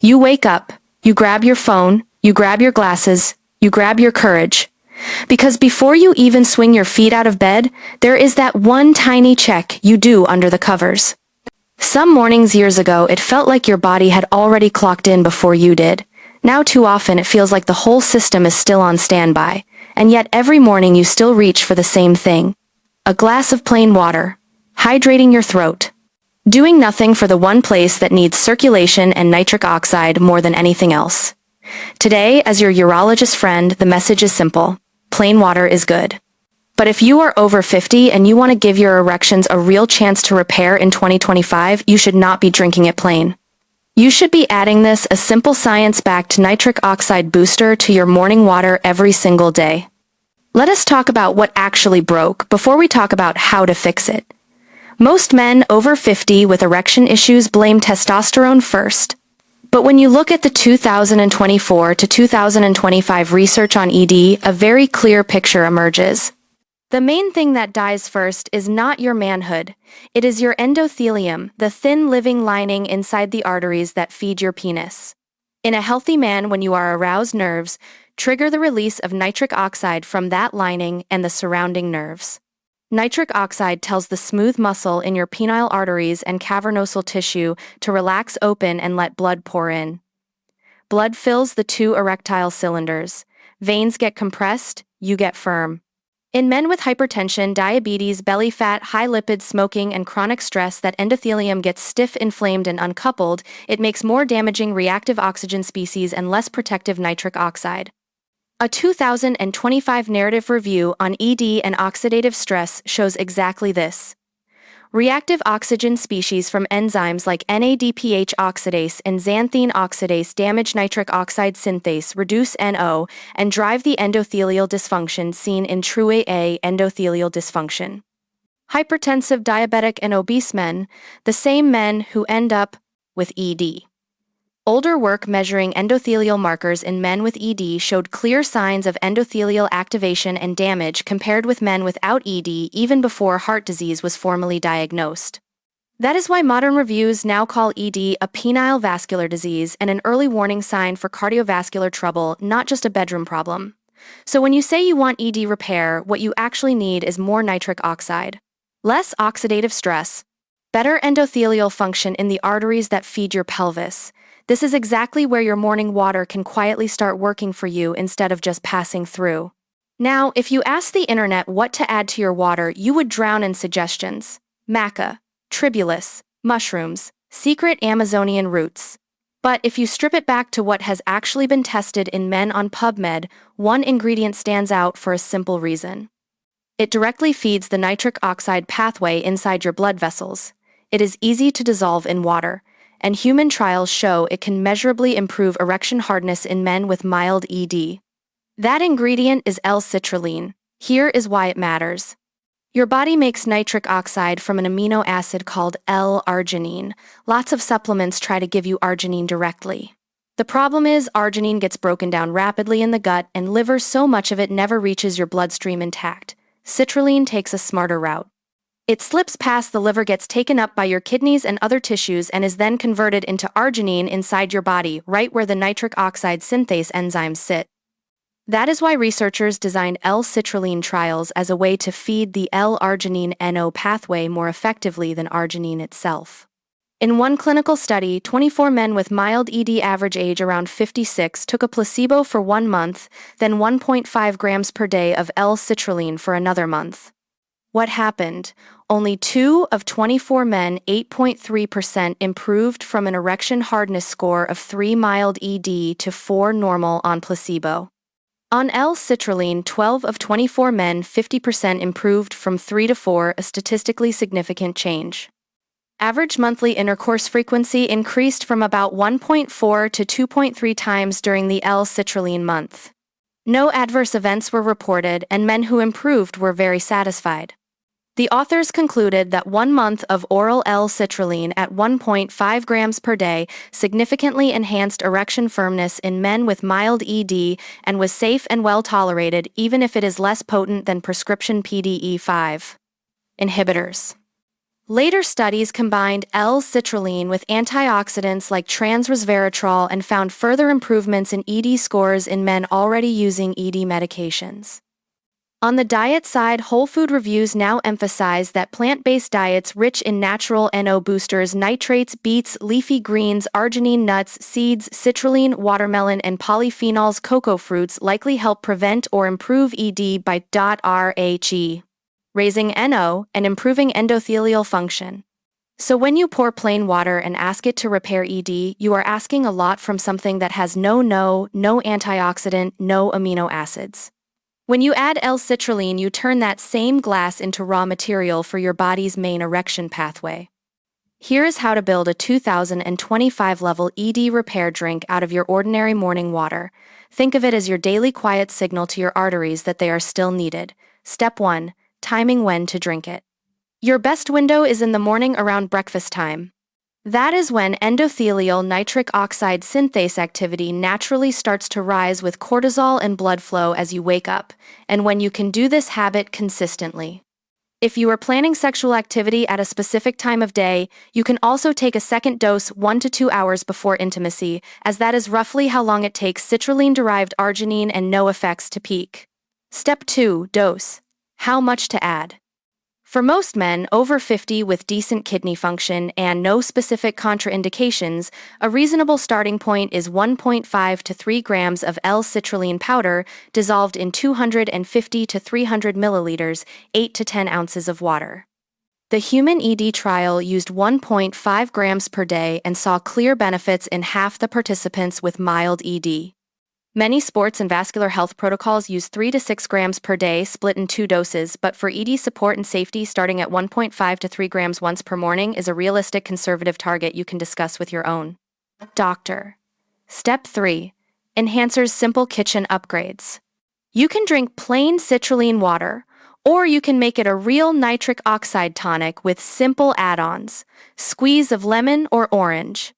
You wake up, you grab your phone, you grab your glasses, you grab your courage. Because before you even swing your feet out of bed, there is that one tiny check you do under the covers. Some mornings years ago, it felt like your body had already clocked in before you did. Now too often it feels like the whole system is still on standby, and yet every morning you still reach for the same thing. A glass of plain water, hydrating your throat. Doing nothing for the one place that needs circulation and nitric oxide more than anything else. Today, as your urologist friend, the message is simple. Plain water is good. But if you are over 50 and you want to give your erections a real chance to repair in 2025, you should not be drinking it plain. You should be adding this, a simple science-backed nitric oxide booster, to your morning water every single day. Let us talk about what actually broke before we talk about how to fix it. Most men over 50 with erection issues blame testosterone first. But when you look at the 2024 to 2025 research on ED, a very clear picture emerges. The main thing that dies first is not your manhood. It is your endothelium, the thin living lining inside the arteries that feed your penis. In a healthy man, when you are aroused, nerves trigger the release of nitric oxide from that lining and the surrounding nerves. Nitric oxide tells the smooth muscle in your penile arteries and cavernosal tissue to relax open and let blood pour in. Blood fills the two erectile cylinders. Veins get compressed, you get firm. In men with hypertension, diabetes, belly fat, high lipids, smoking, and chronic stress, that endothelium gets stiff, inflamed, and uncoupled. It makes more damaging reactive oxygen species and less protective nitric oxide. A 2025 narrative review on ED and oxidative stress shows exactly this. Reactive oxygen species from enzymes like NADPH oxidase and xanthine oxidase damage nitric oxide synthase, reduce NO, and drive the endothelial dysfunction seen in true AA endothelial dysfunction. Hypertensive, diabetic, and obese men, the same men who end up with ED. Older work measuring endothelial markers in men with ED showed clear signs of endothelial activation and damage compared with men without ED even before heart disease was formally diagnosed. That is why modern reviews now call ED a penile vascular disease and an early warning sign for cardiovascular trouble, not just a bedroom problem. So when you say you want ED repair, what you actually need is more nitric oxide, less oxidative stress, better endothelial function in the arteries that feed your pelvis. This is exactly where your morning water can quietly start working for you instead of just passing through. Now, if you ask the internet what to add to your water, you would drown in suggestions. Maca, tribulus, mushrooms, secret Amazonian roots. But if you strip it back to what has actually been tested in men on PubMed, one ingredient stands out for a simple reason. It directly feeds the nitric oxide pathway inside your blood vessels. It is easy to dissolve in water, and human trials show it can measurably improve erection hardness in men with mild ED. That ingredient is L-citrulline. Here is why it matters. Your body makes nitric oxide from an amino acid called L-arginine. Lots of supplements try to give you arginine directly. The problem is arginine gets broken down rapidly in the gut and liver, so much of it never reaches your bloodstream intact. Citrulline takes a smarter route. It slips past the liver, gets taken up by your kidneys and other tissues, and is then converted into arginine inside your body, right where the nitric oxide synthase enzymes sit. That is why researchers designed L-citrulline trials as a way to feed the L-arginine NO pathway more effectively than arginine itself. In one clinical study, 24 men with mild ED, average age around 56, took a placebo for 1 month, then 1.5 grams per day of L-citrulline for another month. What happened? Only 2 of 24 men, 8.3%, improved from an erection hardness score of 3 mild ED to 4 normal on placebo. On L-citrulline, 12 of 24 men, 50%, improved from 3 to 4, a statistically significant change. Average monthly intercourse frequency increased from about 1.4 to 2.3 times during the L-citrulline month. No adverse events were reported, and men who improved were very satisfied. The authors concluded that 1 month of oral L-citrulline at 1.5 grams per day significantly enhanced erection firmness in men with mild ED and was safe and well tolerated, even if it is less potent than prescription PDE5 inhibitors. Later studies combined L-citrulline with antioxidants like resveratrol and found further improvements in ED scores in men already using ED medications. On the diet side, whole food reviews now emphasize that plant-based diets rich in natural NO boosters, nitrates, beets, leafy greens, arginine, nuts, seeds, citrulline, watermelon, and polyphenols, cocoa fruits likely help prevent or improve ED by Rhe, raising NO and improving endothelial function. So when you pour plain water and ask it to repair ED, you are asking a lot from something that has no antioxidant, no amino acids. When you add L-citrulline, you turn that same glass into raw material for your body's main erection pathway. Here is how to build a 2025 level ED repair drink out of your ordinary morning water. Think of it as your daily quiet signal to your arteries that they are still needed. Step 1. Timing when to drink it. Your best window is in the morning around breakfast time. That is when endothelial nitric oxide synthase activity naturally starts to rise with cortisol and blood flow as you wake up, and when you can do this habit consistently. If you are planning sexual activity at a specific time of day, you can also take a second dose 1 to 2 hours before intimacy, as that is roughly how long it takes citrulline-derived arginine and no effects to peak. Step 2. Dose. How much to add? For most men over 50 with decent kidney function and no specific contraindications, a reasonable starting point is 1.5 to 3 grams of L-citrulline powder dissolved in 250 to 300 milliliters, 8 to 10 ounces of water. The human ED trial used 1.5 grams per day and saw clear benefits in half the participants with mild ED. Many sports and vascular health protocols use 3 to 6 grams per day split in 2 doses, but for ED support and safety, starting at 1.5 to 3 grams once per morning is a realistic conservative target you can discuss with your own doctor. Step 3. Enhancers simple kitchen upgrades. You can drink plain citrulline water, or you can make it a real nitric oxide tonic with simple add-ons, squeeze of lemon or orange.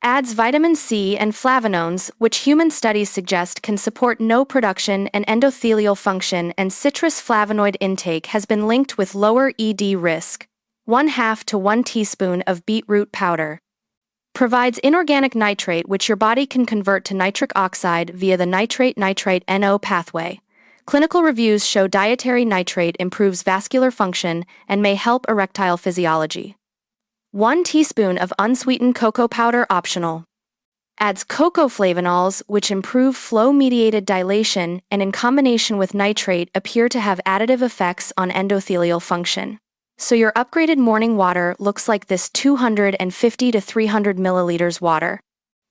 Adds vitamin C and flavonoids, which human studies suggest can support NO production and endothelial function, and citrus flavonoid intake has been linked with lower ED risk. 1/2 to 1 teaspoon of beetroot powder. Provides inorganic nitrate which your body can convert to nitric oxide via the nitrate-nitrate NO pathway. Clinical reviews show dietary nitrate improves vascular function and may help erectile physiology. 1 teaspoon of unsweetened cocoa powder optional. Adds cocoa flavonols which improve flow-mediated dilation and in combination with nitrate appear to have additive effects on endothelial function. So your upgraded morning water looks like this: 250 to 300 milliliters water.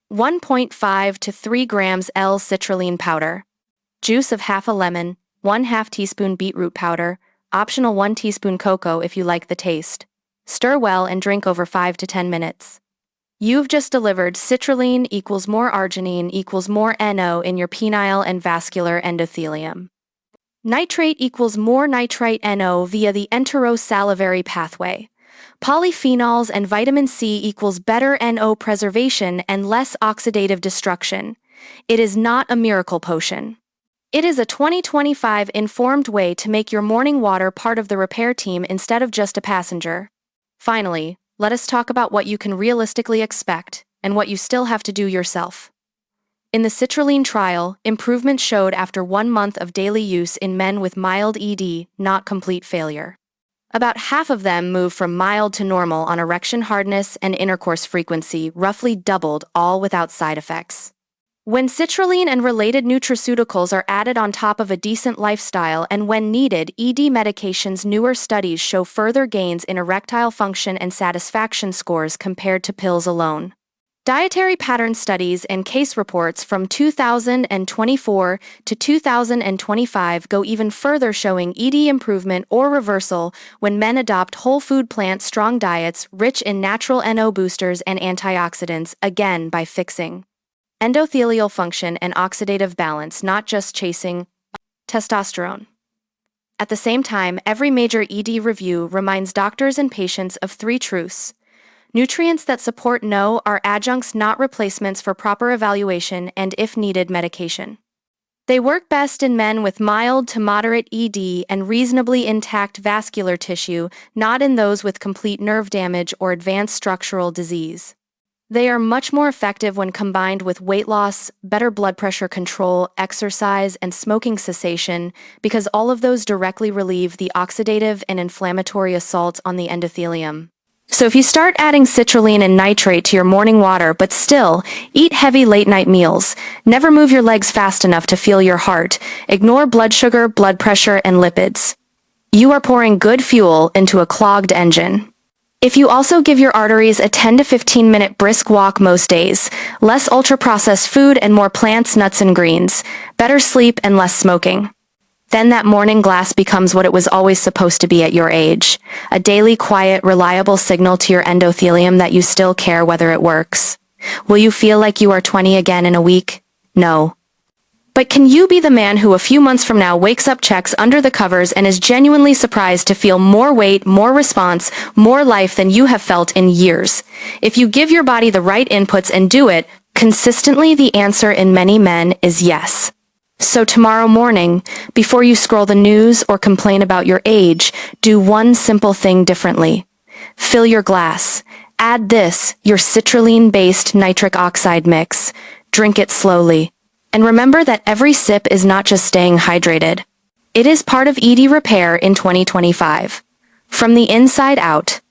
1.5 to 3 grams L-citrulline powder. Juice of half a lemon, 1/2 teaspoon beetroot powder, optional 1 teaspoon cocoa if you like the taste. Stir well and drink over 5 to 10 minutes. You've just delivered citrulline equals more arginine equals more NO in your penile and vascular endothelium. Nitrate equals more nitrite NO via the enterosalivary pathway. Polyphenols and vitamin C equals better NO preservation and less oxidative destruction. It is not a miracle potion. It is a 2025 informed way to make your morning water part of the repair team instead of just a passenger. Finally, let us talk about what you can realistically expect and what you still have to do yourself. In the citrulline trial, improvements showed after 1 month of daily use in men with mild ED, not complete failure. About half of them moved from mild to normal on erection hardness and intercourse frequency, roughly doubled, all without side effects. When citrulline and related nutraceuticals are added on top of a decent lifestyle and when needed, ED medications, newer studies show further gains in erectile function and satisfaction scores compared to pills alone. Dietary pattern studies and case reports from 2024 to 2025 go even further, showing ED improvement or reversal when men adopt whole food plant-strong diets rich in natural NO boosters and antioxidants, again by fixing endothelial function and oxidative balance, not just chasing testosterone. At the same time, every major ED review reminds doctors and patients of 3 truths. Nutrients that support NO are adjuncts, not replacements for proper evaluation and, if needed, medication. They work best in men with mild to moderate ED and reasonably intact vascular tissue, not in those with complete nerve damage or advanced structural disease. They are much more effective when combined with weight loss, better blood pressure control, exercise, and smoking cessation, because all of those directly relieve the oxidative and inflammatory assault on the endothelium. So if you start adding citrulline and nitrate to your morning water but still eat heavy late-night meals, never move your legs fast enough to feel your heart, ignore blood sugar, blood pressure, and lipids, you are pouring good fuel into a clogged engine. If you also give your arteries a 10 to 15 minute brisk walk most days, less ultra-processed food and more plants, nuts, and greens, better sleep and less smoking, then that morning glass becomes what it was always supposed to be at your age, a daily, quiet, reliable signal to your endothelium that you still care whether it works. Will you feel like you are 20 again in a week? No. But can you be the man who a few months from now wakes up, checks under the covers, and is genuinely surprised to feel more weight, more response, more life than you have felt in years? If you give your body the right inputs and do it consistently, the answer in many men is yes. So tomorrow morning, before you scroll the news or complain about your age, do one simple thing differently. Fill your glass. Add this, your citrulline-based nitric oxide mix. Drink it slowly. And remember that every sip is not just staying hydrated. It is part of ED repair in 2025. From the inside out.